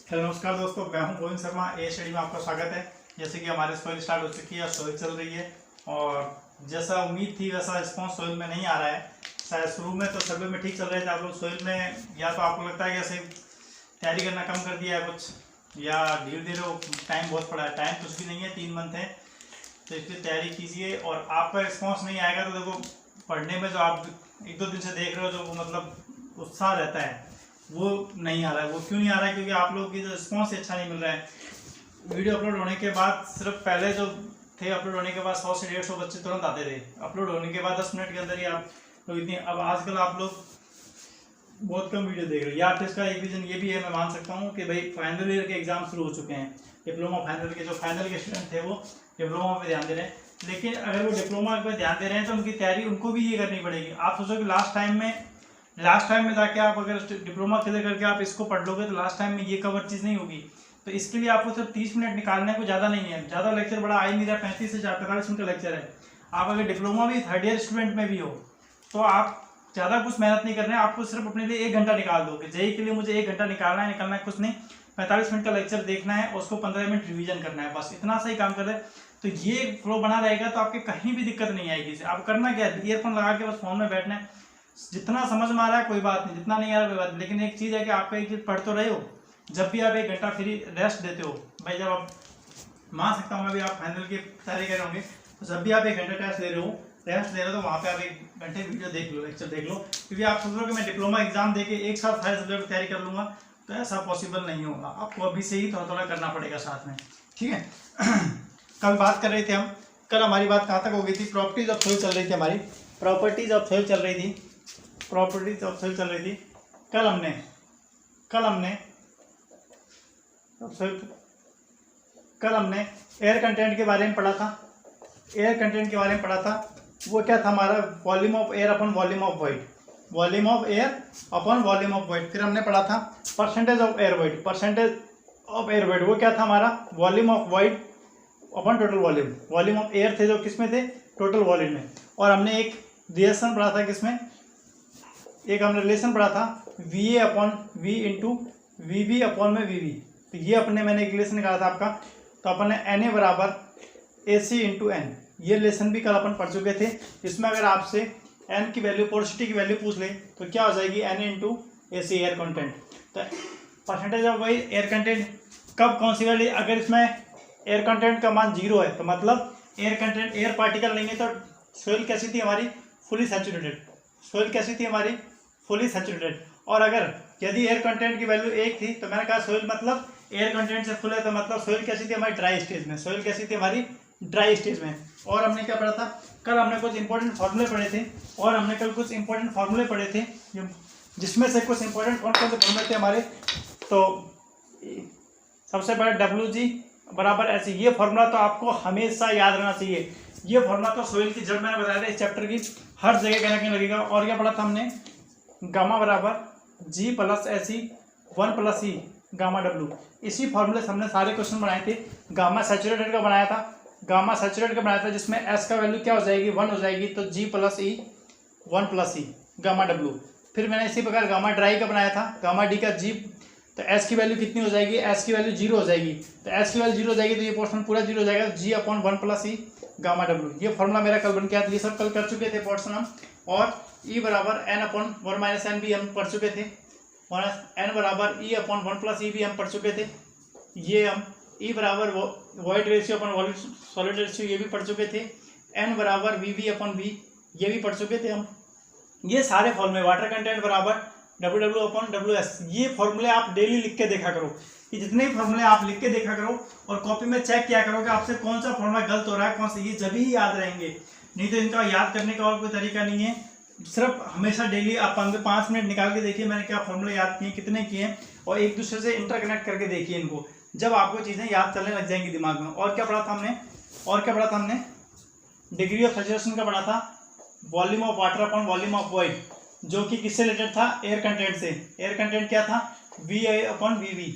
Hello नमस्कार दोस्तों, मैं हूं गोविंद शर्मा। ए स्टडी में आपका स्वागत है। जैसे कि हमारे सोइल स्टार्ट हो चुकी है, सोइल चल रही है और जैसा उम्मीद थी वैसा रिस्पॉन्स सोइल में नहीं आ रहा है। शायद शुरू में तो सर्वे में ठीक चल रहे थे आप लोग सोइल में, या तो आपको लगता है कि ऐसे तैयारी करना कम कर दिया है कुछ, या धीरे धीरे टाइम बहुत पड़ा है। टाइम कुछ भी नहीं है, 3 मंथ है, तो इसलिए तैयारी कीजिए। और आपका रिस्पॉन्स नहीं आएगा तो देखो, पढ़ने में जो आप 1-2 दिन से देख रहे हो, जो वो मतलब उत्साह रहता है वो नहीं आ रहा है। वो क्यों नहीं आ रहा है? क्योंकि आप लोगों की जो रिस्पॉन्स अच्छा नहीं मिल रहा है। वीडियो अपलोड होने के बाद सिर्फ पहले जो थे, अपलोड होने के बाद 100 से 150 बच्चे तुरंत आते थे। अपलोड होने के बाद 10 मिनट के अंदर ही आप लोग इतनी, अब आजकल आप लोग बहुत कम वीडियो देख रहे हो। या फिर इसका एक रीज़न ये भी है, मैं मान सकता हूँ कि भाई फाइनल ईयर के एग्जाम शुरू हो चुके हैं। डिप्लोमा फाइनल के जो फाइनल के स्टूडेंट थे वो डिप्लोमा पे ध्यान दे रहे हैं। लेकिन अगर वो डिप्लोमा पे ध्यान दे रहे हैं तो उनकी तैयारी उनको भी ये करनी पड़ेगी। आप सोचो कि लास्ट टाइम में जाके आप अगर डिप्लोमा क्लियर करके आप इसको पढ़ लोगे तो लास्ट टाइम में ये कवर चीज़ नहीं होगी। तो इसके लिए आपको सिर्फ 30 मिनट निकालने को ज़्यादा नहीं है। ज़्यादा लेक्चर बड़ा आ ही नहीं रहा, 35 से 45 मिनट का लेक्चर है। आप अगर डिप्लोमा भी 3rd ईयर स्टूडेंट में भी हो तो आप ज़्यादा कुछ मेहनत नहीं करना है। आपको सिर्फ अपने लिए 1 घंटा निकाल दो कि जेई के लिए मुझे 1 घंटा निकालना है कुछ नहीं। 45 मिनट का लेक्चर देखना है, उसको 15 मिनट रिवीजन करना है, बस इतना सही काम कर रहे। तो ये फ्लो बना रहेगा तो आपके कहीं भी दिक्कत नहीं आएगी। आप करना क्या है, ईयरफोन लगा के बस फोन में बैठना है। जितना समझ में आ रहा है कोई बात नहीं, जितना नहीं आ रहा कोई बात नहीं। लेकिन एक चीज़ है कि आपका एक चीज़ पढ़ तो रहे हो। जब भी आप 1 घंटा फ्री रेस्ट देते हो भाई, जब आप मान सकता हूँ मैं भी, आप फाइनल की तैयारी कर रहे होंगे, तो जब भी आप 1 घंटा रेस्ट दे रहे हो तो वहाँ पे आप 1 घंटे वीडियो देख लो, लेक्चर देख लो। क्योंकि आप सोच रहे हो कि मैं डिप्लोमा एग्जाम देके एक साथ सारे सब्जेक्ट की तैयारी कर लूँगा, तो ऐसा पॉसिबल नहीं होगा। आपको अभी से ही थोड़ा थोड़ा करना पड़ेगा साथ में, ठीक है। कल बात कर रहे थे हम, कल हमारी बात कहाँ तक हो गई थी? प्रॉपर्टीज ऑफ सोइल चल रही थी हमारी, प्रॉपर्टीज ऑफ सोइल चल रही थी। कल हमने एयर कंटेंट के बारे में पढ़ा था। वो क्या था हमारा? Volume of air upon volume of void. फिर हमने पढ़ा था परसेंटेज ऑफ एयर वॉइड। वो क्या था हमारा? Volume of void upon total volume of air थे जो किसमें थे? टोटल वॉल्यूम में। और हमने एक रिलेशन पढ़ा था, किसमें? एक हमने रिलेशन पढ़ा था VA upon V into VB upon में VB। तो ये मैंने एक रिलेशन निकाला था आपका। तो अपन ने NA बराबर AC इंटू N, ये रिलेशन भी कल अपन पढ़ चुके थे। इसमें अगर आपसे N की वैल्यू, पोरोसिटी की वैल्यू पूछ ले तो क्या हो जाएगी? NA into AC air content. तो परसेंटेज ऑफ वही एयर कंटेंट कब, कौन सी वैल्यू? अगर इसमें एयर कंटेंट का मान 0 है तो मतलब एयर पार्टिकल नहीं है। तो सोइल कैसी थी हमारी? Fully saturated. और अगर यदि एयर कंटेंट की वैल्यू 1 थी तो मैंने कहा सोइल मतलब एयर कंटेंट से फुल है, तो मतलब सोइल कैसी थी हमारी? ड्राई स्टेज में। और हमने क्या पढ़ा था कल? हमने कुछ इंपॉर्टेंट फार्मूले पढ़े थे, जिसमें से कुछ इंपॉर्टेंट कौन से फार्मूले थे हमारे? तो सबसे पहले WG बराबर ऐसे, ये फॉर्मूला तो आपको हमेशा याद रहना चाहिए। ये फॉर्मूला तो सोइल की, जब मैंने बताया था इस चैप्टर की, हर जगह कहीं ना कहीं लगेगा। और क्या पढ़ा था हमने? गामा बराबर G plus AC 1 plus E gamma W। इसी फॉर्मूले से हमने सारे क्वेश्चन बनाए थे। गामा सैचुरेटेड का बनाया था, जिसमें S का वैल्यू क्या हो जाएगी? 1 हो जाएगी। तो G plus E 1 plus E gamma W। फिर मैंने इसी प्रकार गामा ड्राई का बनाया था, गामा D का G। तो S की वैल्यू कितनी हो जाएगी? S की वैल्यू 0 हो जाएगी। तो S की वैल्यू 0 हो जाएगी तो ये पोर्शन पूरा 0 हो जाएगा। G upon 1 plus E gamma W। ये फॉर्मूला मेरा कल बन के आया था। ये सब कल कर चुके थे पोर्शन हम। और E बराबर N अपॉन 1 माइनस N भी हम पढ़ चुके थे। N बराबर E अपॉन 1 प्लस E भी हम पढ़ चुके थे। ये हम E बराबर void ratio upon solid ratio, ये भी पढ़ चुके थे। N बराबर VB अपॉन V, ये भी पढ़ चुके थे हम। ये सारे फॉर्मूले, वाटर कंटेंट बराबर WW अपॉन WS, ये फॉर्मूले आप डेली लिख के देखा करो। ये जितने भी फॉर्मूले आप लिख के देखा करो और कॉपी में चेक किया करो कि आपसे कौन सा फॉर्मूला गलत हो रहा है, कौन सा। ये जब ही याद रहेंगे, नहीं तो इनका याद करने का और कोई तरीका नहीं है। सिर्फ हमेशा डेली आप 5 मिनट निकाल के देखिए मैंने क्या फॉर्मूले याद किए, कितने किए, और एक दूसरे से इंटरकनेक्ट करके देखिए इनको। जब आपको चीज़ें याद चलने लग जाएंगी दिमाग में। और क्या पढ़ा था हमने? डिग्री ऑफ सैचुरेशन का पढ़ा था, volume of water upon volume of void, जो कि किससे रिलेटेड था? एयर कंटेंट से। एयर कंटेंट क्या था? VA upon VB।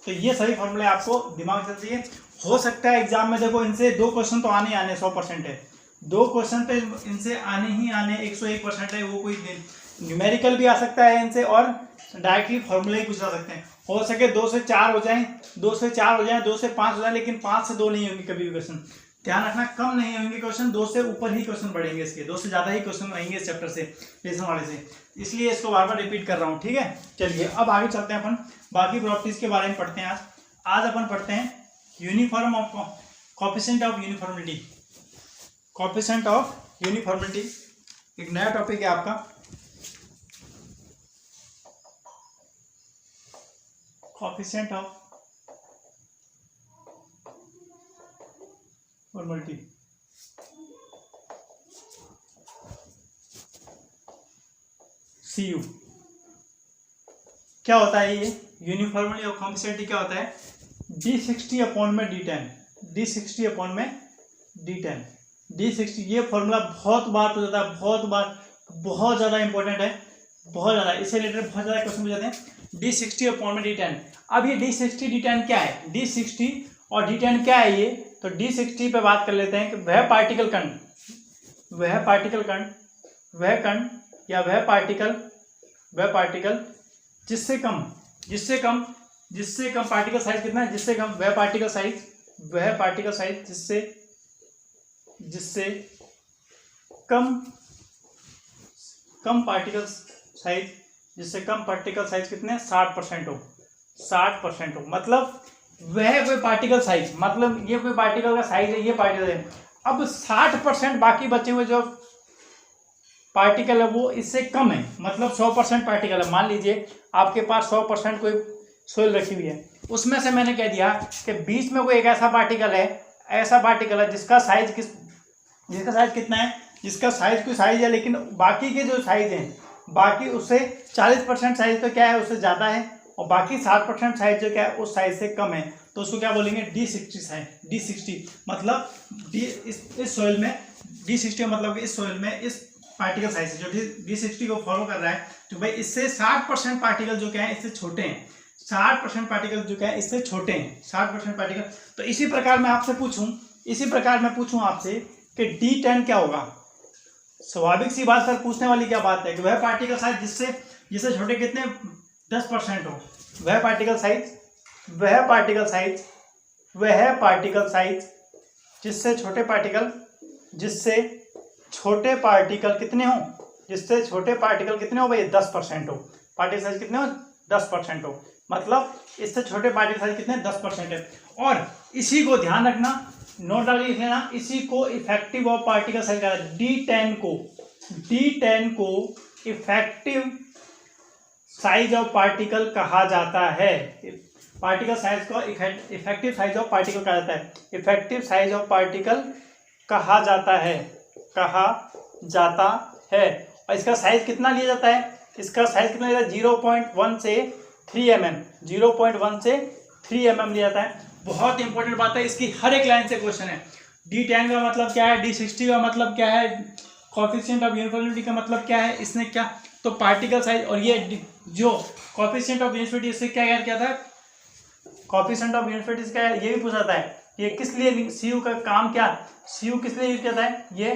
तो ये सभी फॉर्मूले आपको दिमाग से चाहिए। हो सकता है एग्जाम में, देखो इनसे 2 क्वेश्चन तो आने 100% है। 2 क्वेश्चन तो इनसे आने ही आने 101% है। वो कोई न्यूमेरिकल भी आ सकता है इनसे, और डायरेक्टली फॉर्मूले ही पूछा सकते हैं। हो सके 2 से 4 हो जाए, 2 से 4 हो जाए, 2 से 5 हो जाए, लेकिन 5 से 2 नहीं होंगे कभी भी क्वेश्चन। ध्यान रखना, कम नहीं होंगे क्वेश्चन, 2 से ऊपर ही क्वेश्चन बढ़ेंगे इसके, 2 से ज्यादा ही क्वेश्चन रहेंगे इस चैप्टर से, लेसन वाले से, इसलिए इसको बार बार रिपीट कर रहा हूँ, ठीक है। चलिए अब आगे चलते हैं, अपन बाकी प्रॉपर्टीज के बारे में पढ़ते हैं। आज अपन पढ़ते हैं uniform of coefficient of uniformity, coefficient of uniformity एक नया टॉपिक है आपका। कोएफिशिएंट ऑफ यूनिफॉर्मिटी, CU क्या होता है ये यूनिफॉर्मिटी और कोएफिशिएंट क्या होता है, D60 अपॉन में D10, D60 अपॉन में D10, D60 ये फॉर्मूला बहुत बार पूछा था, बहुत ज़्यादा इंपॉर्टेंट है, बहुत ज़्यादा, इससे रिलेटेड बहुत ज़्यादा क्वेश्चन पूछे हैं। D60 अपॉन में D10, अब ये D60 D10 क्या है, D60 और D10 क्या है ये, तो D60 पे बात कर लेते हैं कि वह पार्टिकल कण या वह पार्टिकल जिससे कम पार्टिकल साइज कितना है, जिससे कम वह पार्टिकल साइज जिससे कम पार्टिकल साइज कितने 60% हो, मतलब वह पार्टिकल साइज, मतलब ये कोई पार्टिकल का साइज है, ये पार्टिकल है, अब 60% बाकी बचे हुए जो पार्टिकल है वो इससे कम है, मतलब 100% पार्टिकल है। मान लीजिए आपके पास 100% कोई सोइल रखी हुई है, उसमें से मैंने कह दिया कि बीच में कोई एक ऐसा पार्टिकल है जिसका साइज कितना है, जिसका साइज कोई साइज है, लेकिन बाकी के जो साइज हैं, बाकी उससे 40% साइज तो क्या है उससे ज़्यादा है, और बाकी 60% साइज जो क्या है उस साइज से कम है, तो उसको क्या बोलेंगे D60 साइज, D60 मतलब इस सोइल में D60 मतलब इस सोइल में इस पार्टिकल साइज जो D60 को फॉलो कर रहा है, तो भाई इससे 60% पार्टिकल जो क्या है इससे छोटे हैं, 60% पार्टिकल जो क्या है इससे छोटे हैं, 60% पार्टिकल। तो इसी प्रकार मैं पूछूं आपसे कि D10 क्या होगा, स्वाभाविक सी बात सर, पूछने वाली क्या बात है कि वह पार्टिकल साइज जिससे छोटे कितने 10% हो, वह पार्टिकल साइज जिससे छोटे पार्टिकल कितने हो, भाई 10% हो, पार्टिकल साइज कितने हो 10% हो, मतलब इससे छोटे पार्टिकल साइज कितने 10% है। और इसी को ध्यान रखना, नोट डाल लिख लेना, इसी को इफेक्टिव ऑफ पार्टिकल साइज कहा जाता है, D10 को इफेक्टिव साइज ऑफ पार्टिकल कहा जाता है, पार्टिकल साइज को इफेक्टिव साइज ऑफ पार्टिकल कहा जाता है, इफेक्टिव साइज ऑफ पार्टिकल कहा जाता है। और इसका साइज कितना लिया जाता है, इसका साइज कितना लिया जाता है 0.1 से 3 mm, 0.1 से 3 mm लिया जाता है। बहुत इंपॉर्टेंट बात है, इसकी हर एक लाइन से क्वेश्चन है। D10 का मतलब क्या है, D60 का मतलब क्या है, कोएफिशिएंट ऑफ यूनिफॉर्मिटी का मतलब क्या है, इसने क्या, तो पार्टिकल साइज, और ये जो कोएफिशिएंट ऑफ यूनिफॉर्मिटी इससे क्या याद किया था, कोएफिशिएंट ऑफ यूनिफॉर्मिटी क्या है ये भी पूछा था, ये किस लिए CU का काम क्या, CU किस लिए यूज किया था, ये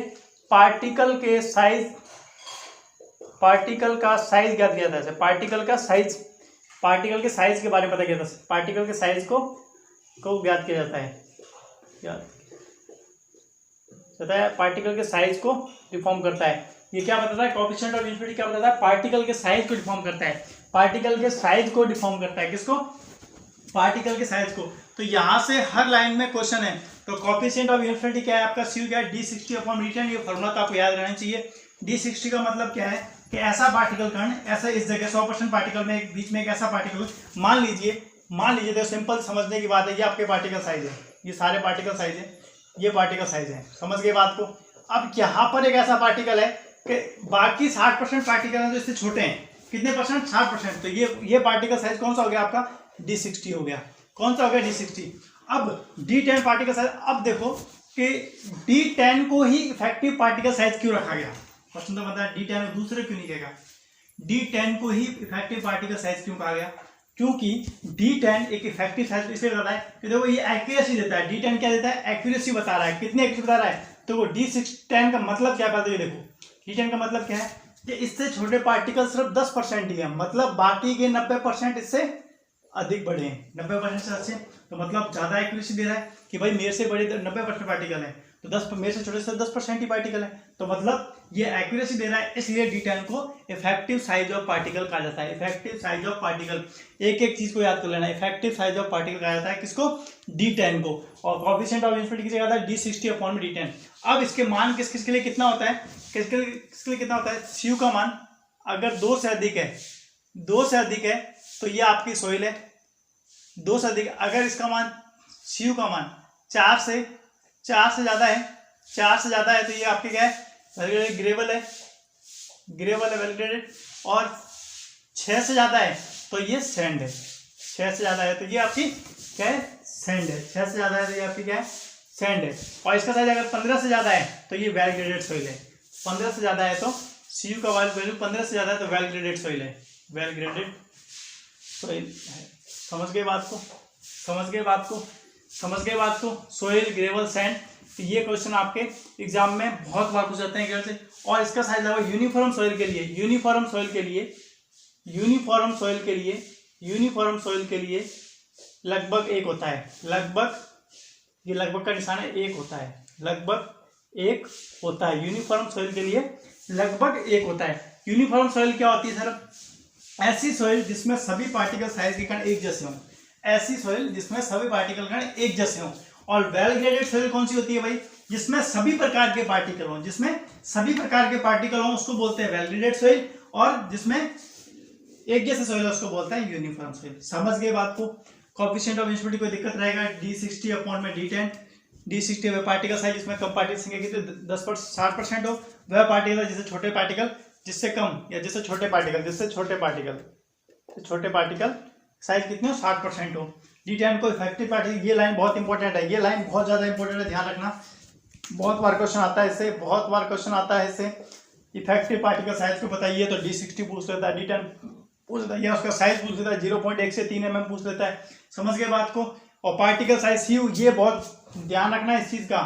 पार्टिकल का साइज ज्ञात किया था, पार्टिकल के साइज के बारे में पता किया था, पार्टिकल के साइज को ज्ञात किया जाता है, पार्टिकल के साइज को डिफॉर्म करता है। ये क्या बताता है, कोएफिशिएंट ऑफ यूनिफॉर्मिटी क्या बताता है, पार्टिकल के साइज को डिफॉर्म करता है, पार्टिकल के साइज को डिफॉर्म करता है, किसको, पार्टिकल के साइज को। तो यहाँ से हर लाइन में क्वेश्चन है। तो कोएफिशिएंट ऑफ यूनिफॉर्मिटी क्या है आपका, CU क्या है D60 अपॉन D10, ये फॉर्मूला तो आपको याद रहना चाहिए। D60 का मतलब क्या है कि ऐसा पार्टिकल कण, ऐसा इस जगह 100% पार्टिकल में एक बीच में एक ऐसा पार्टिकल, मान लीजिए तो सिंपल समझने की बात है, ये आपके पार्टिकल साइज है, ये सारे पार्टिकल साइज है, ये पार्टिकल साइज है, समझ गए बात को। अब यहाँ पर एक ऐसा पार्टिकल है कि बाकी 60% पार्टिकल हैं जो इससे छोटे हैं, कितने परसेंट, 60%, तो ये पार्टिकल साइज कौन सा हो गया आपका, D60 हो गया, कौन सा हो गया D60। अब D10 पार्टिकल साइज, अब देखो कि D10 को ही इफेक्टिव पार्टिकल साइज क्यों रखा गया, क्वेश्चन तो बताया D10 दूसरे क्यों नहीं कहेगा, D10 को ही इफेक्टिव पार्टिकल साइज क्यों कहा गया, क्योंकि D10 एक इफेक्टिव साइज इसलिए बताता है कि देखो ये एक्यूरेसी देता है, D10 क्या देता है, एक्यूरेसी बता रहा है, कितनी एक्यूरेसी बता रहा है, तो वो D10 का मतलब क्या कहते हैं, देखो D10 का मतलब क्या है कि इससे छोटे पार्टिकल सिर्फ 10% ही है, मतलब बाकी के 90% इससे अधिक बड़े हैं, 90% से अच्छे, तो मतलब ज्यादा एक्यूरेसी दे रहा है कि भाई मेरे से बड़े 90% पार्टिकल है, तो 10 मेरे से छोटे से 10% ही पार्टिकल है, तो मतलब ये एक्यूरेसी दे रहा है, इसलिए D10 को इफेक्टिव साइज ऑफ पार्टिकल कहा जाता है। इफेक्टिव साइज ऑफ पार्टिकल, एक एक चीज को याद कर लेना, इफेक्टिव साइज ऑफ पार्टिकल कहा जाता है किसको? D10 को। और कोएफिशिएंट ऑफ यूनिफॉर्मिटी किसे कहता है? D60 अपॉन में D10। अब इसके मान किस किस के लिए कितना होता है? किसके लिए कितना होता है? CU का मान अगर 2 से अधिक है, 2 से अधिक है तो ये आपकी सोइल है, 2 से अधिक। अगर इसका मान CU का मान 4 से ज्यादा है, 4 से ज्यादा है तो ये आपके क्या है? ग्रेवल है, ग्रेवल है, वेल। और 6 से ज्यादा है तो ये सैंड है, 6 से ज्यादा है तो ये आपकी क्या है? सैंड है। 6 से ज्यादा है तो ये आपकी क्या है? सैंड है। और इसका साइज अगर 15 से ज्यादा है तो ये वेल ग्रेडेड सॉइल है। 15 से ज्यादा है तो CU का वैल्यू 15 से ज्यादा है तो वेल ग्रेडेड सॉइल है, वेल ग्रेडेड सॉइल है। समझ गए बात को? समझ गए बात को? समझ गए बात को? सॉइल, ग्रेवल, सैंड, तो ये क्वेश्चन आपके एग्जाम में बहुत बार पूछ जाते हैं कैसे। और इसका साइज लगभग यूनिफॉर्म सॉइल के लिए, यूनिफॉर्म सॉइल के लिए, यूनिफॉर्म सॉइल के लिए, यूनिफॉर्म सॉइल के लिए लगभग 1 होता है। लगभग, ये लगभग का निशान है, 1 होता है, लगभग 1 होता है। यूनिफॉर्म सॉइल के लिए लगभग 1 होता है। यूनिफॉर्म सॉइल क्या होती है सर? ऐसी सॉइल जिसमें सभी पार्टिकल साइज के कण एक जैसे हों, ऐसी सॉइल जिसमें सभी पार्टिकल कण एक जैसे हों। और वेल ग्रेडेड सॉइल कौन सी होती है भाई? जिसमें सभी प्रकार के पार्टिकल हों, जिसमें सभी प्रकार के पार्टिकल हों उसको बोलते हैं वेल ग्रेडेड सॉइल, और जिसमें एक जैसे सॉइल है उसको बोलते हैं यूनिफॉर्म सॉइल। समझ गए बात को? कोएफिशिएंट ऑफ यूनिफॉर्मिटी कोई दिक्कत रहेगा? D60 अपॉन में D10। D60 वह पार्टिकल साइज जिसमें कम पार्टिकल संख्या कितने 60% हो, वह पार्टिकल जिससे छोटे पार्टिकल जिससे कम, या जिससे छोटे पार्टिकल छोटे पार्टिकल साइज कितने हो? 60% हो। D10 को इफेक्टिव पार्टिकल, ये लाइन बहुत इंपॉर्टेंट है, ये लाइन बहुत ज्यादा इंपॉर्टेंट है, ध्यान रखना। बहुत बार क्वेश्चन आता है इससे, बहुत बार क्वेश्चन आता है इससे। इफेक्टिव पार्टिकल साइज को बताइए तो D60 पूछ लेता है, D10 पूछ लेता है, या उसका साइज पूछ लेता है, 0.1 से 3 mm पूछ लेता है। समझ गए बात को? और पार्टिकल साइज CU, ये बहुत ध्यान रखना है इस चीज का,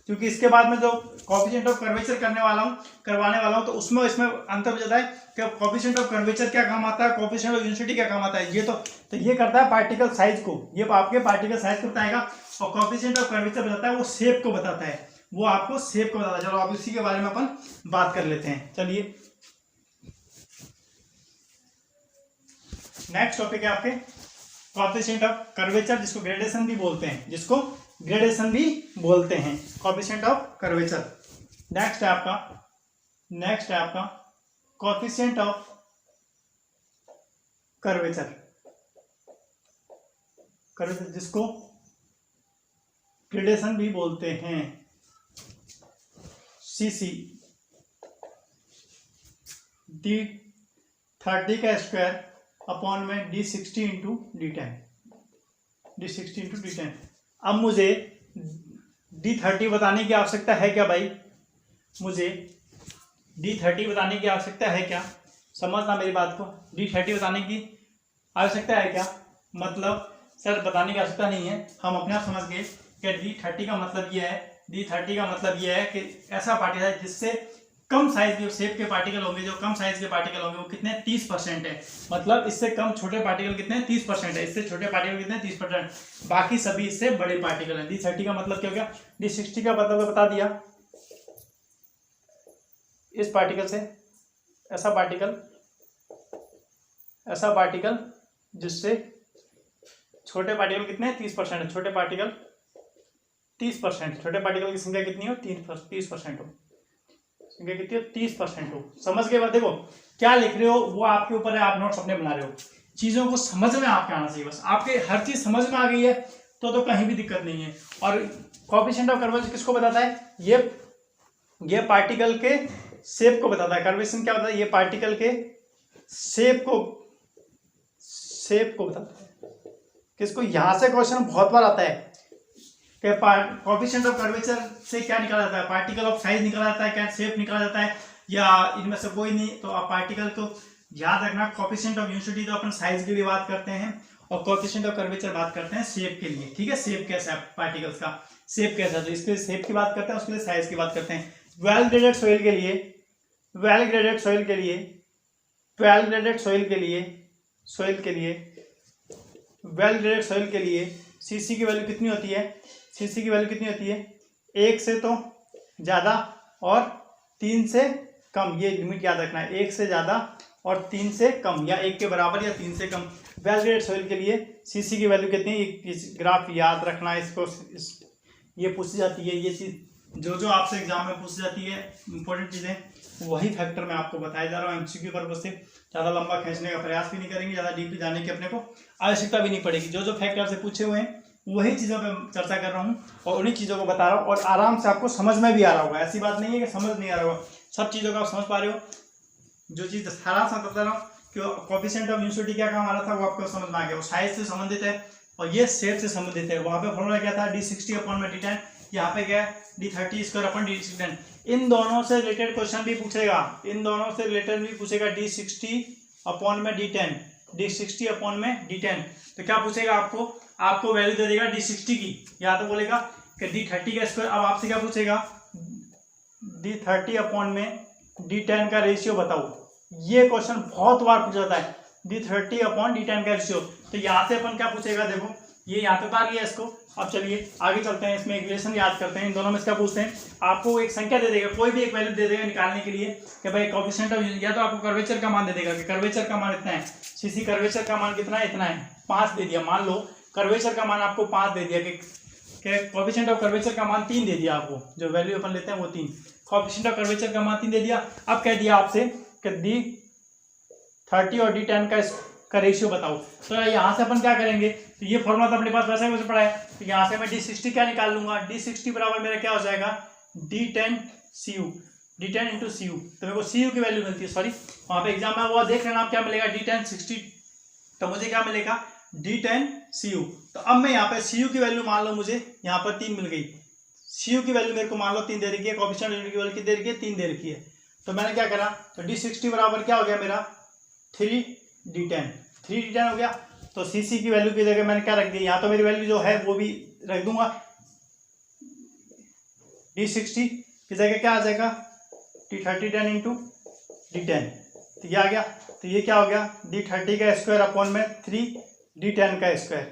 क्योंकि इसके बाद में जो कोएफिशिएंट ऑफ कर्वेचर करवाने वाला हूं तो उसमें इसमें अंतर हो जाता है कि कोएफिशिएंट ऑफ कर्वेचर क्या काम आता है, कोएफिशिएंट ऑफ यूनिवर्सिटी क्या काम आता है। ये तो ये करता है पार्टिकल साइज को, ये आपके पार्टिकल साइज को बताएगा। और कोएफिशिएंट ऑफ कर्वेचर बताता है वो शेप को बताता है, वो आपको शेप को बताता है। चलो आप इसी के बारे में अपन बात कर लेते हैं। चलिए नेक्स्ट टॉपिक है आपके कोएफिशिएंट ऑफ कर्वेचर, जिसको ग्रेडेशन भी बोलते हैं, जिसको ग्रेडेशन भी बोलते हैं, कोएफिशिएंट ऑफ कर्वेचर। नेक्स्ट है आपका कोएफिशिएंट ऑफ कर्वेचर, जिसको ग्रेडेशन भी बोलते हैं, CC। D30 का स्क्वायर अपॉन में D60 into D10, D60 into D10। अब मुझे D30 बताने की आवश्यकता है क्या भाई? मुझे D30 बताने की आवश्यकता है क्या? समझना मेरी बात को। D30 बताने की आवश्यकता है क्या? मतलब सर बताने की आवश्यकता नहीं है, हम अपने आप समझ गए कि D30 का मतलब यह है, D30 का मतलब यह है कि ऐसा पार्टिकल है जिससे कम साइज के शेप के पार्टिकल होंगे, जो कम साइज के पार्टिकल होंगे वो कितने? 30% है। मतलब इससे कम छोटे पार्टिकल कितने? 30% है। इससे छोटे पार्टिकल कितने? 30%। बाकी सभी इससे बड़े पार्टिकल हैं। D30 का मतलब क्या हो गया? D60 का मतलब बता दिया, इस पार्टिकल से ऐसा पार्टिकल जिससे छोटे पार्टिकल कितने? 30% है। छोटे पार्टिकल 30%, छोटे पार्टिकल की संख्या कितनी हो? 30% हो। संख्या कितनी हो? 30% हो। समझ गए बात? देखो क्या लिख रहे हो वो आपके ऊपर है, आप नोट्स अपने बना रहे हो, चीजों को समझ में आपके आना चाहिए। बस आपके हर चीज समझ में आ गई है तो कहीं भी दिक्कत नहीं है। और कोएफिशिएंट ऑफ कर्वेचर किसको बताता है? ये पार्टिकल के शेप को बताता है। कर्वेशन क्या बताता है? ये पार्टिकल के शेप को बताता है। किसको? यहां से क्वेश्चन बहुत बार आता है कि कोएफिशिएंट ऑफ कर्वेचर से क्या निकाला जाता है? पार्टिकल ऑफ साइज निकाला जाता है क्या? शेप निकाला जाता है, या इनमें से कोई नहीं? तो आप पार्टिकल को याद रखना, कोएफिशिएंट ऑफ यूनिवर्सिटी तो अपन साइज के लिए बात करते हैं और कोएफिशिएंट ऑफ कर्वेचर बात करते हैं शेप के लिए। ठीक है, शेप कैसा है पार्टिकल्स का, शेप कैसा है, तो इसके लिए शेप की बात करते हैं, उसके लिए साइज की बात करते हैं। वेल ग्रेडेड सॉइल के लिए वेल ग्रेडेड सॉइल के लिए सीसी की वैल्यू कितनी होती है? सीसी की वैल्यू कितनी होती है? 1 से तो ज़्यादा और 3 से कम, ये लिमिट याद रखना है, 1 से ज़्यादा और 3 से कम, या 1 के बराबर या 3 से कम। वेल ग्रेडेड सॉइल के लिए सीसी की वैल्यू कितनी है? इस ग्राफ याद रखना है इसको, ये पूछी जाती है, ये चीज़ जो आपसे एग्जाम में पूछी जाती है इंपॉर्टेंट चीज़ें, वही फैक्टर मैं आपको बताया जा रहा हूँ एमसीक्यू पर्पज से। ज़्यादा लंबा खींचने का प्रयास भी नहीं करेंगे, ज़्यादा डीपली जाने की अपने को आवश्यकता भी नहीं पड़ेगी। जो फैक्ट आपसे पूछे हुए हैं वही चीज़ों पे चर्चा कर रहा हूँ और उन्हीं चीज़ों को बता रहा हूँ, और आराम से आपको समझ में भी आ रहा होगा। ऐसी बात नहीं है कि समझ नहीं आ रहा होगा, सब चीज़ों को आप समझ पा रहे हो। जो चीज़ आराम से बता रहा हूँ कि कोएफिशिएंट ऑफ यूनिवर्सिटी क्या काम आ रहा था वो आपको समझ में आ गया। वो साइज से संबंधित है और ये शेप से संबंधित है। वहाँ पे फॉर्मूला क्या था? d60/d10, यहाँ पे क्या है? d30² इन दोनों से रिलेटेड क्वेश्चन भी पूछेगा, इन दोनों से रिलेटेड भी पूछेगा। d60/d10, d60/d10, तो क्या पूछेगा आपको वैल्यू दे देगा d60 की, या तो बोलेगा कि d30²। अब आपसे क्या पूछेगा? d30/d10 का रेशियो बताओ। ये क्वेश्चन बहुत बार पूछा जाता है, d30/d10 का रेशियो। तो यहाँ से अपन क्या पूछेगा? देखो ये यहाँ पे पा लिया इसको। अब चलिए आगे चलते हैं, इसमें इक्वेशन याद करते हैं। इन दोनों में क्या पूछते हैं? आपको एक संख्या दे देगा, कोई भी एक वैल्यू दे देगा निकालने के लिए कि भाई कोएफिशिएंट ऑफ, या तो आपको कर्वेचर का मान दे देगा कि कर्वेचर का मान इतना है, सीसी कर्वेचर का मान कितना है? इतना है, 5 दे दिया। मान लो कर्वेचर का मान आपको 5 दे दिया, कि कोएफिशिएंट ऑफ कर्वेचर का मान 3 दे दिया आपको, जो वैल्यू अपन लेते हैं वो 3, कोएफिशिएंट ऑफ कर्वेचर का मान 3 दे दिया। अब कह दिया आपसे कि d30 और d10 का रेशियो बताओ। तो यहाँ से अपन क्या करेंगे? तो ये फॉर्मूला तो अपने पास वैसा ही वैसे पड़ा है, तो यहाँ से मैं d60 क्या निकाल लूंगा? d60 बराबर मेरा क्या हो जाएगा? d10 × cu। तो मेरे को cu की वैल्यू मिलती है, सॉरी वहाँ पे एग्जाम में वो देख लेना आप क्या मिलेगा, d10 तो मुझे क्या मिलेगा? d10 cu। तो अब मैं यहाँ पे cu की वैल्यू मान लो मुझे यहाँ पर 3 मिल गई। cu की वैल्यू मेरे को मान लो 3 दे रखी है, कोएफिशिएंट की वैल्यू कितनी दे रखी है? 3 दे रखी है। तो मैंने क्या करा? तो d60 बराबर क्या हो गया मेरा? 3d10 हो गया। तो सीसी की वैल्यू की जगह मैंने क्या रख दी? यहाँ तो मेरी वैल्यू जो है वो भी रख दूंगा, d60 की जगह क्या आ जाएगा? d30 × d10, तो ये आ गया। तो ये क्या हो गया? d30² 3d10²।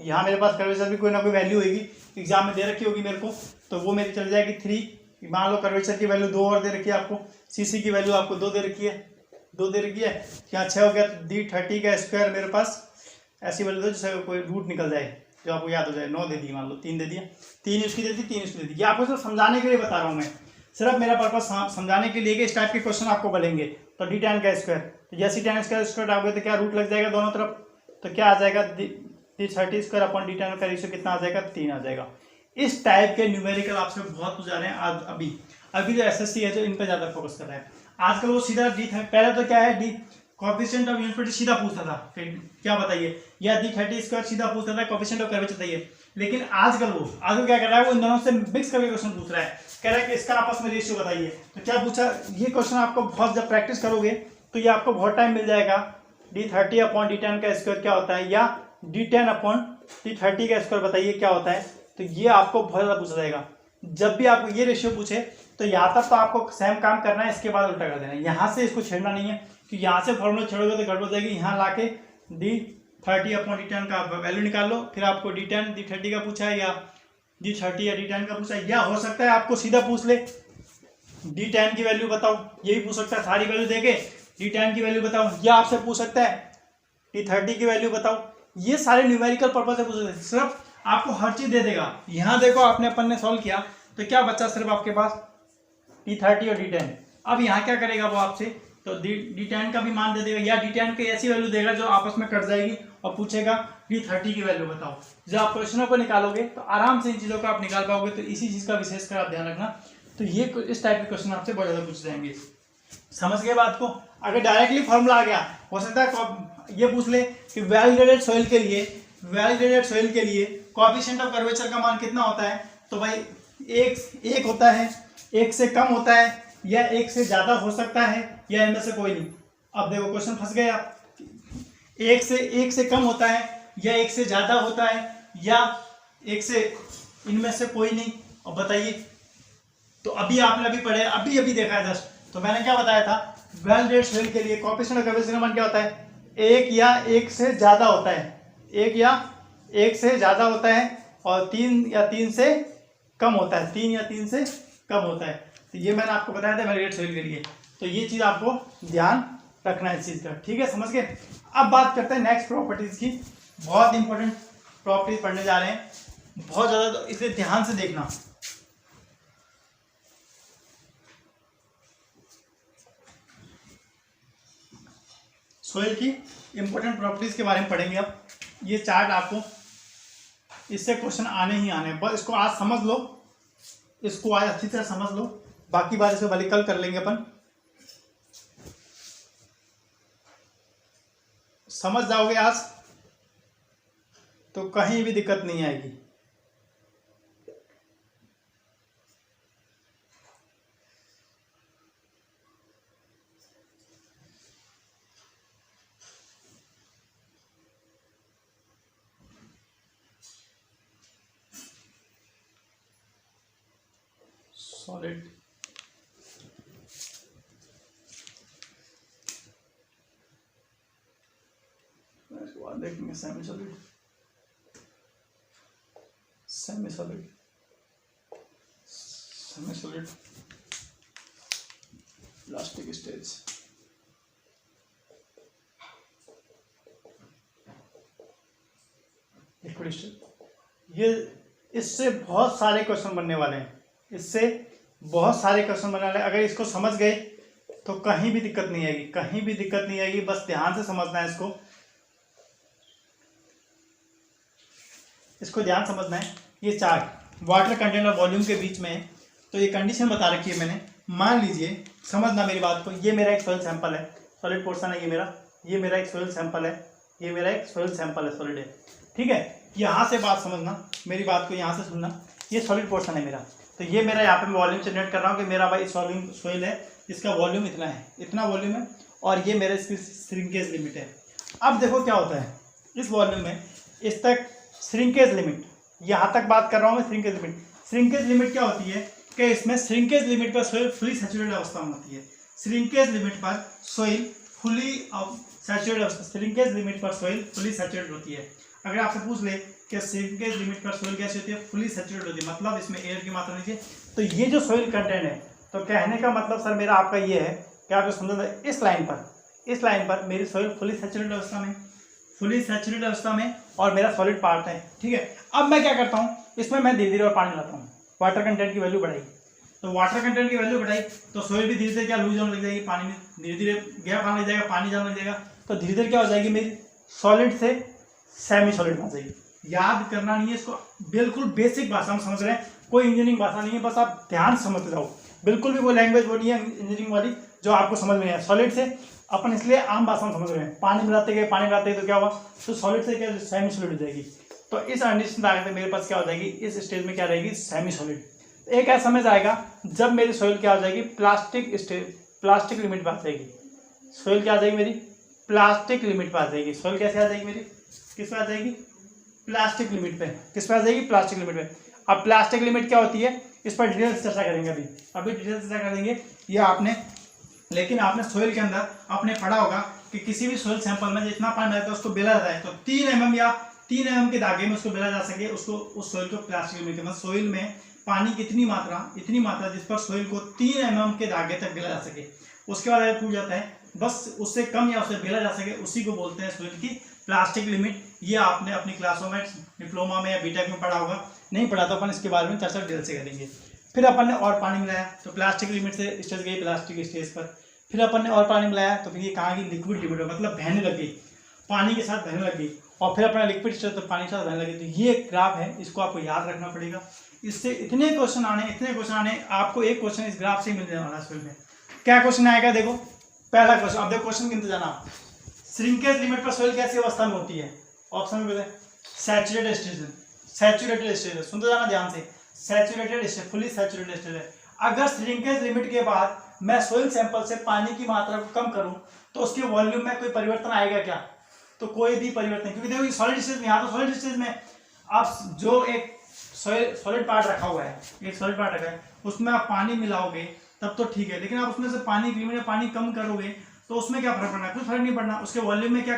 यहाँ मेरे पास कर्वेचर भी कोई ना कोई वैल्यू होगी, एग्जाम में दे रखी होगी मेरे को, तो वो मेरी चल जाएगी 3। मान लो कर्वेचर की वैल्यू 2 और दे रखी है आपको, सीसी की वैल्यू आपको 2 दे रखी है, 2 दे रखी है, यहाँ 6 हो गया। तो d30² मेरे पास ऐसी वैल्यू दो जिससे कोई रूट निकल जाए, जो आपको याद हो जाए। 9 दे दी, मान लो 3 दे दिया, 3 उसकी दे दी, 3 उसकी दे दी। ये आपको सिर्फ समझाने के लिए बता रहा हूँ मैं, सिर्फ मेरा पर्पज समझाने के लिए कि इस टाइप के क्वेश्चन आपको बनेंगे। तो d10², तो जैसे d10² आओगे तो क्या रूट लग जाएगा दोनों तरफ, तो क्या आ जाएगा? d30² का रेशियो कितना आ जाएगा? 3 आ जाएगा। इस टाइप के न्यूमेरिकल आपसे बहुत पूछ जा रहे हैं अभी जो एसएससी है जो इन पर ज़्यादा फोकस कर रहा है आजकल। वो सीधा पहले तो क्या है, कोएफिशिएंट ऑफ यूनिवर्सिटी सीधा पूछता था, फिर क्या बताइए, या d30² सीधा पूछता था, कोएफिशिएंट ऑफ कर्वेचर बताइए। लेकिन आजकल क्या कर रहा है? वो इन दोनों से मिक्स करके क्वेश्चन पूछ रहा है, कह रहा है कि इसका आपस में रेशियो बताइए। तो क्या पूछा? ये क्वेश्चन आपको बहुत, जब प्रैक्टिस करोगे तो ये आपको बहुत टाइम मिल जाएगा। d30/d10² क्या होता है, या d10/d30² बताइए क्या होता है। तो ये आपको बहुत ज़्यादा पूछा जाएगा। जब भी आपको ये रेशियो पूछे तो यहाँ तक तो आपको सेम काम करना है, इसके बाद उल्टा कर देना है। यहाँ से इसको छेड़ना नहीं है, कि यहाँ से फॉर्मूला छेड़ोगे तो गड़बड़ हो जाएगी। यहाँ लाके d30/d10 का वैल्यू निकाल लो, फिर आपको d10 d30 का पूछा है, या d30 या d10 का पूछा है, या हो सकता है आपको सीधा पूछ ले d10 की वैल्यू बताओ, ये भी पूछ सकता है, सारी वैल्यू देके d10 की वैल्यू बताओ, या आपसे पूछ सकता है d30 की वैल्यू बताओ। ये सारे न्यूमेरिकल पर्पज से पूछ सकते हैं, सिर्फ आपको हर चीज दे देगा। यहाँ देखो आपने अपन ने सॉल्व किया तो क्या बचा? सिर्फ आपके पास d30 और d10। अब यहाँ क्या करेगा वो आपसे? तो d10 का भी मान दे देगा, या d10 की ऐसी वैल्यू देगा जो आपस में कट जाएगी, और पूछेगा d30 की वैल्यू बताओ। जब आप क्वेश्चनों को निकालोगे तो आराम से इन चीज़ों को आप निकाल पाओगे। तो इसी चीज़ का विशेष कर आप ध्यान रखना। तो ये इस टाइप के क्वेश्चन आपसे बहुत ज़्यादा पूछ जाएंगे। समझ गए बात को? अगर डायरेक्टली फॉर्मूला आ गया, हो सकता है ये पूछ ले कि वेल ग्रेडेड सॉइल के लिए कोएफिशिएंट ऑफ कर्वेचर का मान कितना होता है। तो भाई एक होता है, 1 से कम होता है, या 1 से ज़्यादा हो सकता है, या इनमें से कोई नहीं। अब देखो क्वेश्चन फंस गए आप। 1 से कम होता है, या 1 से ज़्यादा होता है, या 1 से, इनमें से कोई नहीं। अब बताइए। तो अभी आपने पढ़े, अभी देखा है जस्ट। तो मैंने क्या बताया था? वेल ग्रेडेड सॉइल के लिए कोएफिशिएंट ऑफ कर्वेचर का मान क्या होता है? 1 या 1 से ज़्यादा होता है। 1 या 1 से ज़्यादा होता है और 3 या 3 से कम होता है, 3 या 3 से कम होता है। तो ये मैंने आपको बताया था वेरीगेट सॉइल के लिए। तो ये चीज़ आपको ध्यान रखना है इस चीज़ का, ठीक है, समझ गए। अब बात करते हैं नेक्स्ट प्रॉपर्टीज़ की। बहुत इंपॉर्टेंट प्रॉपर्टीज पढ़ने जा रहे हैं, बहुत ज़्यादा, तो इसलिए ध्यान से देखना। सोइल की इंपॉर्टेंट प्रॉपर्टीज के बारे में पढ़ेंगे। अब ये चार्ट आपको, इससे क्वेश्चन आने ही आने हैं, बस इसको आज समझ लो, इसको आज अच्छी तरह समझ लो, बाकी बात इसको भले कल कर लेंगे अपन। समझ जाओगे आज तो कहीं भी दिक्कत नहीं आएगी। सॉलिड, इसके बाद देखेंगे semi solid, semi solid, semi solid, plastic stage, liquid stage. ये इससे बहुत सारे क्वेश्चन बनने वाले हैं, इससे बहुत सारे क्वेश्चन बनने वाले हैं। अगर इसको समझ गए तो कहीं भी दिक्कत नहीं आएगी, कहीं भी दिक्कत नहीं आएगी, बस ध्यान से समझना है इसको, इसको ध्यान समझना है। ये चार्ट वाटर कंटेंट और वॉल्यूम के बीच में है, तो ये कंडीशन बता रखी है मैंने। मान लीजिए, समझना मेरी बात को, ये मेरा एक सॉइल सैंपल है, सॉलिड पोर्शन है ये मेरा एक सॉइल सैंपल है, ये मेरा एक सॉइल सैंपल है, सॉलिड है, ठीक है। यहाँ से बात समझना, मेरी बात को यहाँ से सुनना। ये सॉलिड पोर्शन है मेरा, तो ये मेरा यहाँ पे मैं वॉल्यूम जनरेट कर रहा हूँ कि मेरा भाई सॉइल है, इसका वॉल्यूम इतना है, इतना वॉल्यूम है, और ये मेरा इसकी श्रिंकेज लिमिट है। अब देखो क्या होता है इस वॉल्यूम में, इस तक श्रिंकेज लिमिट, यहाँ तक बात कर रहा हूँ मैं, श्रिंकेज लिमिट। श्रिंकेज लिमिट क्या होती है कि इसमें श्रिंकेज लिमिट पर सोइल फुली सैचुरेटेड अवस्था में होती है। श्रिंकेज लिमिट पर सोइल फुली सैचुरेटेड अवस्था, श्रिंकेज लिमिट पर सोइल फुली सैचुरेटेड होती है। अगर आपसे पूछ ले कि श्रिंकेज लिमिट पर सोइल कैसी होती है, फुली सैचुरेटेड होती है, मतलब इसमें एयर की मात्रा नीचे। तो ये जो सोइल कंटेंट है, तो कहने का मतलब सर मेरा आपका ये है कि आप जो समझो इस लाइन पर मेरी सोइल फुली सैचुरेटेड अवस्था में, फुली सैचुरेटेड अवस्था में, और मेरा सॉलिड पार्ट है, ठीक है। अब मैं क्या करता हूँ, इसमें मैं धीरे धीरे और पानी लाता हूँ, वाटर कंटेंट की वैल्यू बढ़ाई, तो वाटर कंटेंट की वैल्यू बढ़ाई तो सोइल भी धीरे धीरे क्या लूज होने लग जाएगी, पानी में धीरे धीरे गैप आने लग जाएगा, पानी जाने लग जाएगा, तो धीरे धीरे क्या हो जाएगी मेरी सॉलिड से सेमी सॉलिड में जाएगी। याद करना नहीं है इसको, बिल्कुल बेसिक भाषा में समझ रहे हैं, कोई इंजीनियरिंग भाषा नहीं है, बस आप ध्यान समझते जाओ। बिल्कुल भी वो लैंग्वेज वो नहीं है इंजीनियरिंग वाली जो आपको समझ में है। सॉलिड से अपन इसलिए आम भाषा में समझ रहे हैं, पानी मिलाते गए तो क्या हुआ, तो सॉलिड से क्या सेमी सॉलिड हो जाएगी। तो इस कंडीशन में आगे मेरे पास क्या हो जाएगी, इस स्टेज में क्या रहेगी, सेमी सॉलिड। एक ऐसा समय आएगा जब मेरी सोइल क्या हो जाएगी, प्लास्टिक लिमिट पर आ जाएगी। सोइल क्या आ जाएगी मेरी, प्लास्टिक लिमिट पर आ जाएगी। सोइल कैसे आ जाएगी मेरी, किस पे आ जाएगी, प्लास्टिक लिमिट पे। किस पे आ जाएगी, प्लास्टिक लिमिट पे। अब प्लास्टिक लिमिट क्या होती है, इस पर डिटेल से चर्चा करेंगे, अभी डिटेल से चर्चा करेंगे। ये आपने, लेकिन आपने सोइल के अंदर आपने पढ़ा होगा कि किसी भी सोइल सैंपल में जितना पानी रहता है उसको बेला जाता है, तो 3 mm या 3 mm के धागे में उसको बेला जा सके, उसको उस सोइल को प्लास्टिक लिमिट, मतलब सोइल में पानी की इतनी मात्रा जिस पर सोइल को 3 mm के धागे तक बेला जा सके। उसके बाद अगर पूछ जाता है बस उससे कम या उससे बेला जा सके, उसी को बोलते हैं सोइल की प्लास्टिक लिमिट। ये आपने अपनी क्लासों में डिप्लोमा में या बीटेक में पढ़ा होगा, नहीं पढ़ा तो अपन इसके बारे में चर्चा डिटेल से करेंगे। फिर अपन ने और पानी मिलाया तो प्लास्टिक लिमिट से स्टेज गई प्लास्टिक स्टेज पर। फिर अपन ने और पानी मिलाया तो फिर ये कहाँ की लिक्विड लिमिट, मतलब बहने लग गई, पानी के साथ बहने लग गई। और फिर अपना लिक्विड स्टेज तो पानी के साथ बहने लगी। तो ये ग्राफ है, इसको आपको याद रखना पड़ेगा। इससे इतने क्वेश्चन आने, आपको एक क्वेश्चन इस ग्राफ से मिलने वाला है। में क्या क्वेश्चन आएगा, देखो पहला क्वेश्चन, अब देखो क्वेश्चन गिनते जाना। श्रिंकेज लिमिट पर सोइल कैसी अवस्था में होती है, ऑप्शन में सैचुरेटेड स्टेज, सुनते जाना ध्यान से, saturated stage, fully saturated stage है। अगर श्रिंकेज लिमिट के बाद मैं सोइल सैंपल से पानी की मात्रा को कम करूं तो उसके वॉल्यूम में कोई परिवर्तन आएगा क्या, तो कोई भी परिवर्तन, क्योंकि देखो सॉलिड स्टेज में, यहाँ तो सॉलिड स्टेज में आप जो एक सॉलिड पार्ट रखा हुआ है, एक सॉलिड पार्ट रखा है, उसमें आप पानी मिलाओगे तब तो ठीक है, लेकिन आप उसमें से पानी कम करोगे तो उसमें क्या फर्क पड़ना है, कुछ फर्क नहीं पड़ना, उसके वॉल्यूम में क्या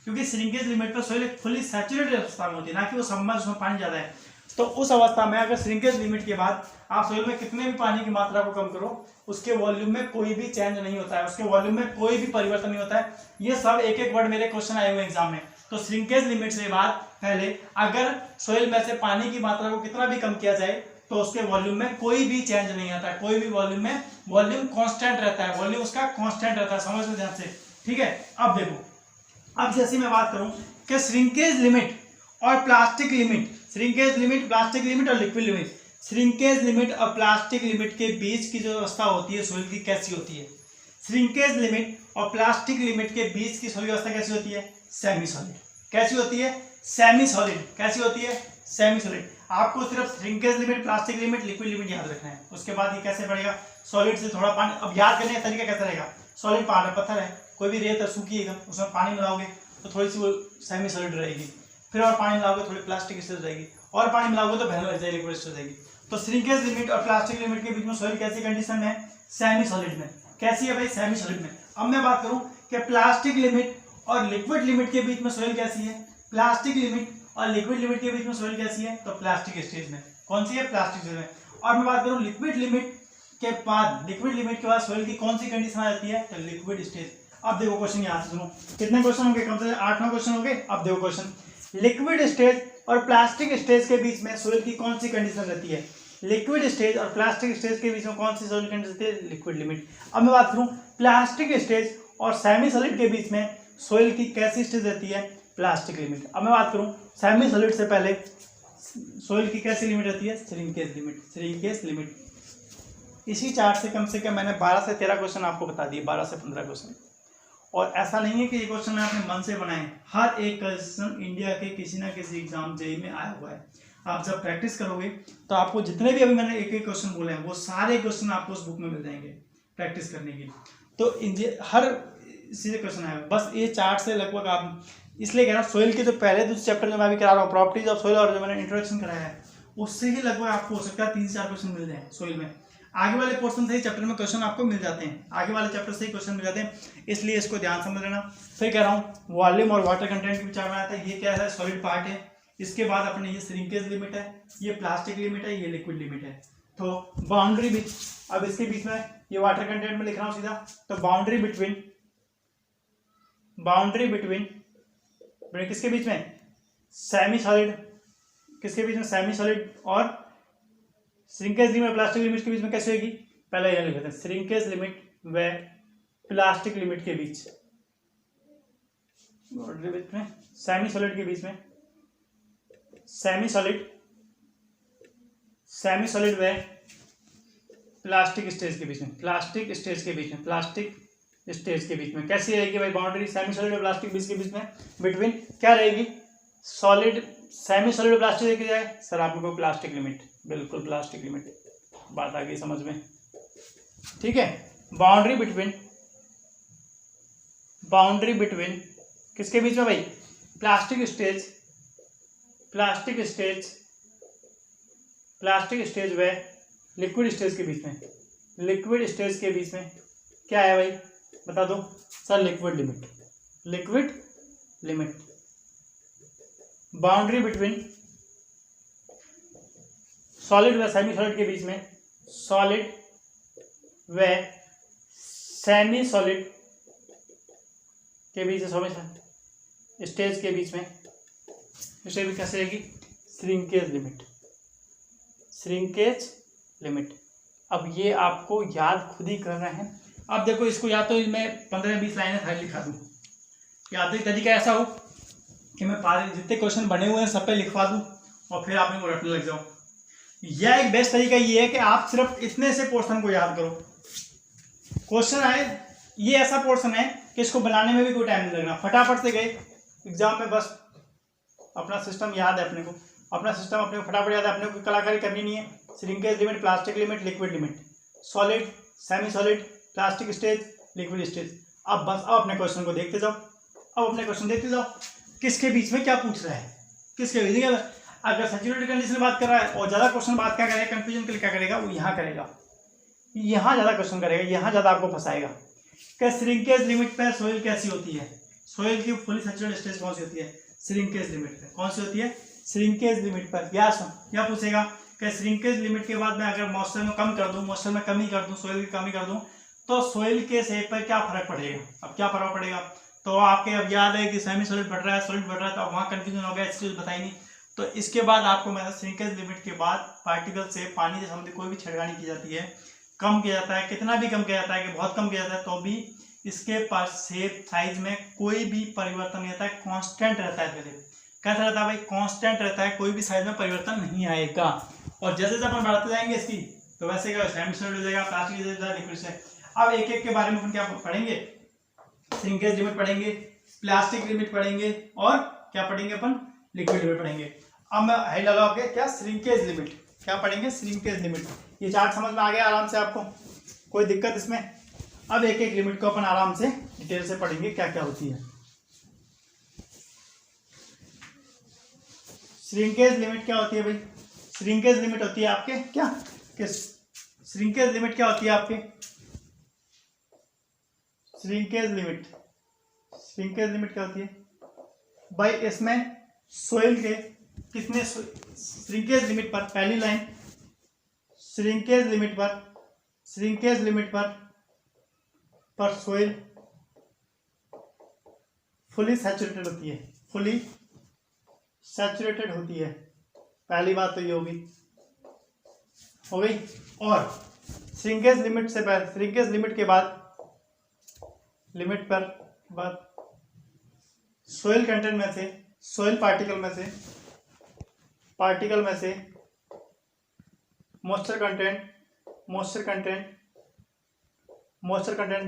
क्योंकि श्रिंकेज लिमिट पर सोइल फुली सैचुरेटेड अवस्था में होती है, ना कि वो सबमर्ज उसमें पानी ज्यादा है। तो उस अवस्था में अगर श्रिंकेज लिमिट के बाद आप सोइल में कितने भी पानी की मात्रा को कम करो, उसके वॉल्यूम में कोई भी चेंज नहीं होता है, उसके वॉल्यूम में कोई भी परिवर्तन नहीं होता है। ये सब एक एक वर्ड मेरे क्वेश्चन आए हुए एग्जाम में। तो श्रिंकेज लिमिट से बाद पहले अगर सोइल में से पानी की मात्रा को कितना भी कम किया जाए तो उसके वॉल्यूम में कोई भी चेंज नहीं आता है, कोई भी वॉल्यूम में वॉल्यूम कांस्टेंट रहता है, वॉल्यूम उसका कांस्टेंट रहता है। समझ लो ध्यान से, ठीक है। अब देखो, अब जैसे मैं बात करूं कि श्रिंकेज लिमिट और plastic limit, shrinkage limit, plastic limit और लिक्विड लिमिट, श्रिंकेज लिमिट और प्लास्टिक लिमिट के बीच की जो अवस्था होती है सोइल की कैसी होती है? श्रिंकेज लिमिट और प्लास्टिक लिमिट के बीच की सोइल अवस्था कैसी होती है? Semi solid. कैसी होती है? Semi solid. कैसी होती है? Semi solid. आपको सिर्फ shrinkage limit, plastic limit, liquid limit याद रखना है। उसके बाद ये कैसे बढ़ेगा? सॉलिड से थोड़ा पानी। अब याद करने का तरीका कैसा रहेगा? सॉलिड पत्थर है, कोई भी रेत सूखिएगा, उसमें पानी मिलाओगे तो थोड़ी सी वो सेमी सॉलिड रहेगी, फिर और पानी मिलाओगे थोड़ी प्लास्टिक स्टेज रहेगी, और पानी मिलाओगे तो बहने लग जाएगी, लिक्विड स्टेज रहेगी। तो श्रिंकेज लिमिट और प्लास्टिक लिमिट के बीच में सॉइल कैसी कंडीशन में है? सेमी सॉलिड में। कैसी है भाई? सेमी सॉलिड में। अब मैं बात करूं कि प्लास्टिक लिमिट और लिक्विड लिमिट के बीच में सॉइल कैसी है? प्लास्टिक लिमिट और लिक्विड लिमिट के बीच में सॉइल कैसी है? तो प्लास्टिक स्टेज में। कौन सी है? प्लास्टिक स्टेज में। और मैं बात करूं लिक्विड लिमिट के बाद, लिक्विड लिमिट के बाद सॉइल की कौन सी कंडीशन आ जाती है? तो लिक्विड स्टेज। अब देखो क्वेश्चन यहाँ से सुनो, कितने क्वेश्चन होंगे? कम से कम 8-9 क्वेश्चन होंगे। अब देखो क्वेश्चन, लिक्विड स्टेज और प्लास्टिक स्टेज के बीच में सॉइल की कौन सी कंडीशन रहती है? लिक्विड स्टेज और प्लास्टिक स्टेज के बीच में कौन सी सॉइल कंडीशन रहती है? Liquid limit. अब मैं बात करूं प्लास्टिक स्टेज और सेमी सॉलिड के बीच में सॉइल की कैसी स्टेज रहती है? Plastic limit. अब मैं बात करूं सेमी सॉलिड से पहले सॉइल की कैसी लिमिट रहती है? Shrinkage limit. Shrinkage limit. इसी चार्ट से कम मैंने 12 से 13 क्वेश्चन आपको बता दिए, 12 से 15 क्वेश्चन। और ऐसा नहीं है कि ये क्वेश्चन आपने मन से बनाए, हर एक क्वेश्चन इंडिया के किसी ना किसी एग्जाम जेईई में आया हुआ है। आप जब प्रैक्टिस करोगे तो आपको जितने भी अभी मैंने एक एक क्वेश्चन बोले हैं वो सारे क्वेश्चन आपको उस बुक में मिल जाएंगे प्रैक्टिस करने के लिए। तो हर सीधे क्वेश्चन आया, बस ये चार्ट से लगभग आप, इसलिए कह रहा हूँ सोइल के जो पहले दूसरे चैप्टर में मैं अभी करा रहा हूँ प्रॉपर्टीज ऑफ सोइल, और जो मैंने इंट्रोडक्शन कराया है उससे ही लगभग आपको हो सकता है 3-4 क्वेश्चन मिल जाए सोइल में। आगे वाले पोर्शन से ही चैप्टर में क्वेश्चन आपको मिल जाते हैं, आगे वाले चैप्टर से ही क्वेश्चन मिल जाते हैं, इसलिए इसको ध्यान समझ लेना। फिर कह रहा हूँ वॉल्यूम और वाटर कंटेंट की विचार बनाता है। ये क्या है? सॉलिड पार्ट है। इसके बाद अपने ये श्रिंकेज लिमिट है, ये प्लास्टिक लिमिट है, ये लिक्विड लिमिट है। तो बाउंड्री बीच, अब इसके बीच में ये वाटर कंटेंट में लिख रहा हूँ सीधा, तो बाउंड्री बिटवीन किसके बीच में? Semi solid. किसके बीच में? सेमी सॉलिड और श्रिंकेज लिमिट प्लास्टिक लिमिट के बीच में कैसे होगी? पहले यह लिख लेते हैं, श्रिंकेज लिमिट व प्लास्टिक लिमिट के बीच, में सेमी सॉलिड के बीच में, सेमी सॉलिड व प्लास्टिक स्टेज के बीच में, प्लास्टिक स्टेज के बीच में, प्लास्टिक स्टेज के बीच में कैसी रहेगी भाई बाउंड्री? सेमी सॉलिड और प्लास्टिक बीच के बीच में बिटवीन क्या रहेगी? सॉलिड, सेमी सॉलिड प्लास्टिक देखी जाए सर आप लोगों को प्लास्टिक लिमिट, बिल्कुल प्लास्टिक लिमिट, बात आ गई समझ में, ठीक है। बाउंड्री बिटवीन किसके बीच में भाई? प्लास्टिक स्टेज व लिक्विड स्टेज के बीच में, लिक्विड स्टेज के बीच में क्या है भाई? बता दो sir. Liquid limit. Boundary between solid व सेमी सॉलिड के बीच में, सॉलिड व सेमी सॉलिड के बीच में, स्टेज के बीच में, स्टेज में कैसे रहेगी? Shrinkage limit. अब ये आपको याद खुद ही करना है। अब देखो इसको या तो मैं 15-20 लाइनें खाली लिखा दूँ, या तो तरीका ऐसा हो कि मैं जितने क्वेश्चन बने हुए हैं सब पे लिखवा दूँ और फिर आप इनको रटने लग जाओ। यह एक बेस्ट तरीका ये है कि आप सिर्फ इतने से पोर्शन को याद करो। क्वेश्चन आए, ये ऐसा पोर्शन है कि इसको बनाने में भी कोई टाइम नहीं लगना, फटाफट से गए एग्जाम में, बस अपना सिस्टम याद है अपने को, फटाफट याद है अपने को, कलाकारी करनी नहीं है। Shrinkage limit, plastic limit, liquid limit, solid, semi solid, plastic stage, liquid stage. अब बस अब अपने क्वेश्चन को देखते जाओ, किसके बीच में क्या पूछ रहा है, किसके बीच में। अगर सैचुरेटेड कंडीशन में बात कर रहा है और ज्यादा क्वेश्चन बात क्या करेगा, कंफ्यूजन के लिए क्या करेगा, वो यहाँ करेगा, यहाँ ज्यादा क्वेश्चन करेगा, यहाँ ज्यादा आपको फंसाएगा कि श्रिंकेज लिमिट पर सोइल कैसी होती है, सोइल की फुली सैचुरेटेड स्टेज कौन सी होती है? श्रिंकेज लिमिट पे। कौन सी होती है? श्रिंकेज लिमिट पर। या पूछेगा कि श्रिंकेज लिमिट के बाद मैं अगर मॉइस्चर में कम कर दूं, मॉइस्चर में कमी कर दूं, सोइल की कमी कर दूं, तो सोइल के शेप पर क्या फर्क पड़ेगा? अब क्या फर्क पड़ेगा? तो आपके अब याद है कि सेमी सॉलिड बढ़ रहा है, सॉलिड बढ़ रहा है, तो वहां कंफ्यूजन हो गया, इस चीज बताई नहीं। तो इसके बाद आपको मैं श्रिंकेज लिमिट के बाद पार्टिकल से पानी से संबंधित कोई भी छेड़खानी की जाती है, कम किया जाता है, कितना भी कम किया जाता है कि बहुत कम किया जाता है, तो भी इसके पास शेप साइज में कोई भी परिवर्तन नहीं आता है, कांस्टेंट रहता है। पहले कैसा रहता है भाई? कांस्टेंट रहता है, कोई भी साइज में परिवर्तन नहीं आएगा। और जैसे जैसे अपन बढ़ाते जाएंगे इसकी, तो वैसे क्या सेमी सॉलिड हो जाएगा, प्लास्टिक हो जाएगा, लिक्विड से। अब एक एक के बारे में अपन क्या पढ़ेंगे? श्रिंकेज लिमिट पढ़ेंगे, प्लास्टिक लिमिट पढ़ेंगे, और क्या पढ़ेंगे अपन? लिक्विड लिमिट पढ़ेंगे। अब मैं हाई लगाओ के क्या? Shrinkage limit. क्या पढ़ेंगे? Shrinkage limit. ये चार्ट समझ में आ गया आराम से आपको? कोई दिक्कत इसमें? अब एक एक लिमिट को अपन आराम से डिटेल से पढ़ेंगे क्या क्या होती है। श्रिंकेज लिमिट क्या होती है भाई? श्रिंकेज लिमिट होती है आपके क्या? श्रिंकेज लिमिट क्या होती है आपके? श्रिंकेज लिमिट क्या होती है भाई? इसमें सोइल के कितने श्रिंकेज लिमिट पर, पहली लाइन श्रिंकेज लिमिट पर सोइल फुली सैचुरेटेड होती है, फुली सैचुरेटेड होती है। पहली बात तो ये हो गई। और श्रिंकेज लिमिट से पहले, श्रिंकेज लिमिट के बाद, सोइल कंटेंट में से, सोइल पार्टिकल में से मॉइस्चर कंटेंट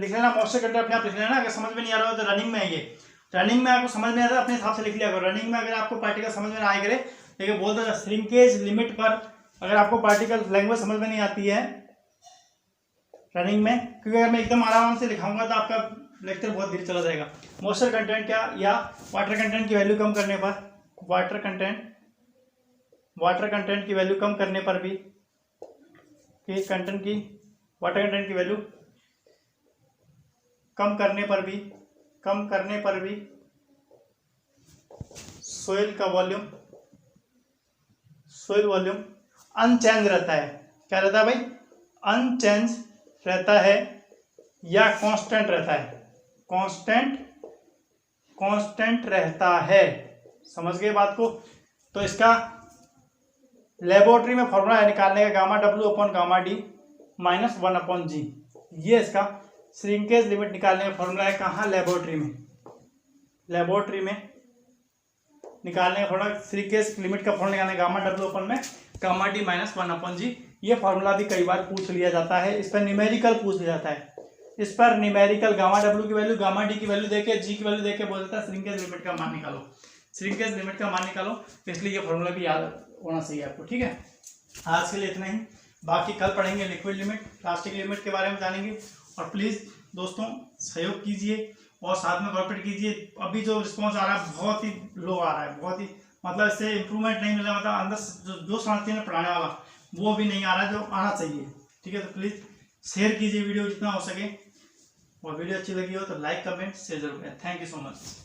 लिख लेना। मॉइस्चर कंटेंट अपने आप लिख लेना। अगर समझ में नहीं आ रहा हो तो रनिंग में है, ये रनिंग में आपको समझ में आता है अपने हिसाब से लिख लिया करो। रनिंग में अगर आपको पार्टिकल समझ में ना आए करे, लेकिन बोल दो श्रिंकेज लिमिट पर अगर आपको पार्टिकल लैंग्वेज समझ में नहीं आती है रनिंग में, क्योंकि अगर मैं एकदम आराम से लिखाऊंगा तो आपका लेक्चर बहुत देर चला जाएगा। मॉइस्चर कंटेंट क्या, या वाटर कंटेंट की वैल्यू कम करने पर, वाटर कंटेंट की वैल्यू कम करने पर भी, वाटर कंटेंट की वैल्यू कम करने पर भी सोइल वॉल्यूम अनचेंज रहता है। क्या रहता है भाई? अनचेंज रहता है या कांस्टेंट रहता है? कांस्टेंट रहता है। समझ गए बात को? तो इसका लेबोरेटरी में फॉर्मूला है निकालने का, gamma W upon gamma D minus 1 upon G. ये इसका श्रिंकेज लिमिट निकालने का फॉर्मूला है। कहाँ? लेबोरेटरी में निकालने का फॉर्मूला, श्रिंकेज लिमिट का फॉर्मूला निकालने, गामा डब्ल्यू अपॉन में gamma D minus 1 upon G. ये फॉर्मूला भी कई बार पूछ लिया जाता है। इस पर न्यूमेरिकल पूछ लिया जाता है। इस पर न्यूमेरिकल गामा डब्ल्यू की वैल्यू, गामा डी की वैल्यू देके, जी की वैल्यू देके बोल देता है श्रिंकेज लिमिट का मान निकालो, श्रिंकेज लिमिट का मान निकालो। इसलिए ये फॉर्मूला भी याद होना चाहिए आपको। ठीक है, आज के लिए इतना ही। बाकी कल पढ़ेंगे लिक्विड लिमिट, प्लास्टिक लिमिट के बारे में जानेंगे। और प्लीज़ दोस्तों सहयोग कीजिए और साथ में कॉर्पोरेट कीजिए। अभी जो रिस्पॉन्स आ रहा है बहुत ही लो आ रहा है, बहुत ही मतलब इससे इम्प्रूवमेंट नहीं मिल रहा, मतलब अंदर से जो समझते हैं पढ़ाने वाला वो भी नहीं आ रहा है जो आना चाहिए। ठीक है, तो प्लीज़ शेयर कीजिए वीडियो जितना हो सके, और वीडियो अच्छी लगी हो तो लाइक कमेंट शेयर जरूर करें। Thank you so much.